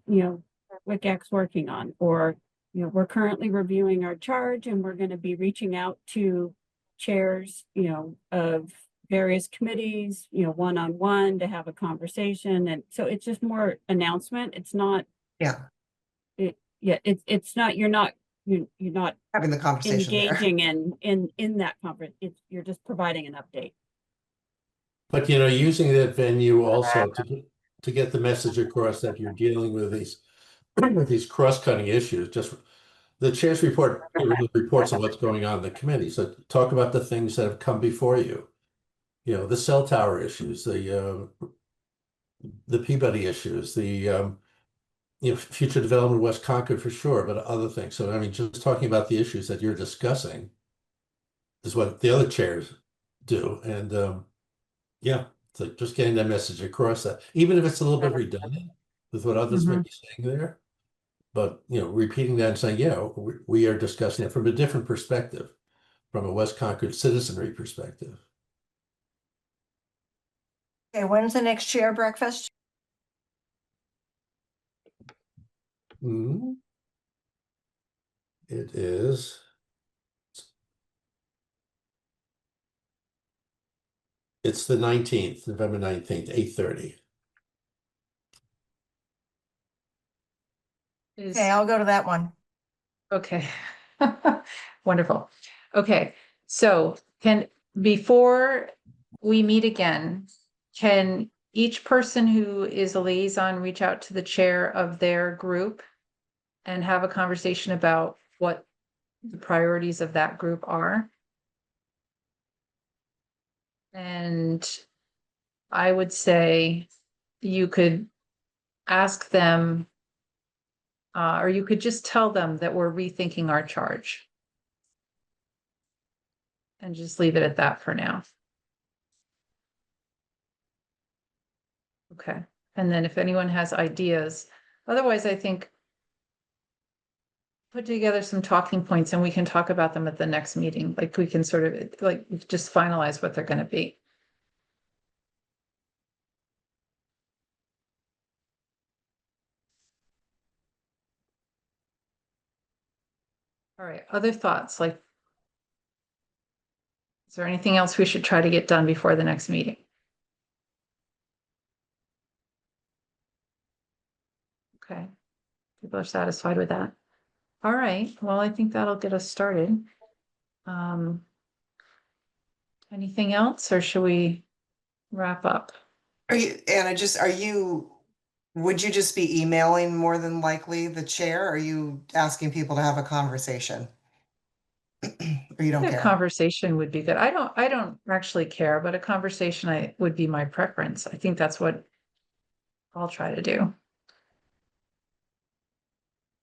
[SPEAKER 6] WCAG's working on, or, we're currently reviewing our charge and we're going to be reaching out to chairs, of various committees, one-on-one to have a conversation. And so it's just more announcement. It's not,
[SPEAKER 5] Yeah,
[SPEAKER 6] it's not, you're not
[SPEAKER 5] having the conversation there.
[SPEAKER 6] engaging in that conference. You're just providing an update.
[SPEAKER 8] But using that venue also to get the message across that you're dealing with these cross-cutting issues. Just the chair's report reports on what's going on in the committee. So talk about the things that have come before you. The cell tower issues, the Peabody issues, the future development of West Concord for sure, but other things. So I mean, just talking about the issues that you're discussing is what the other chairs do, and yeah, it's like just getting that message across, that even if it's a little bit redundant with what others may be saying there, but repeating that and saying, yeah, we are discussing it from a different perspective, from a West Concord citizenry perspective.
[SPEAKER 3] Okay, when's the next chair breakfast?
[SPEAKER 8] It is. It's the 19th, November 19th, 8:30.
[SPEAKER 3] Okay, I'll go to that one.
[SPEAKER 1] Okay. Wonderful. Okay, so before we meet again, can each person who is a liaison reach out to the chair of their group and have a conversation about what the priorities of that group are? And I would say you could ask them, or you could just tell them that we're rethinking our charge. And just leave it at that for now. Okay, and then if anyone has ideas, otherwise I think put together some talking points and we can talk about them at the next meeting. Like we can sort of like just finalize what they're going to be. All right, other thoughts? Like, is there anything else we should try to get done before the next meeting? Okay, people are satisfied with that. All right, well, I think that'll get us started. Anything else, or should we wrap up?
[SPEAKER 5] Anna, would you just be emailing more than likely the chair? Or are you asking people to have a conversation? Or you don't
[SPEAKER 1] A
[SPEAKER 5] care?
[SPEAKER 1] conversation would be good. I don't actually care, but a conversation would be my preference. I think that's what I'll try to do.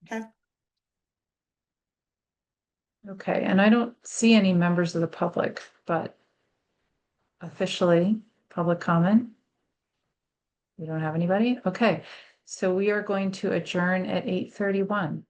[SPEAKER 5] Okay.
[SPEAKER 1] Okay, and I don't see any members of the public, but officially, public comment. We don't have anybody? Okay, so we are going to adjourn at 8:31.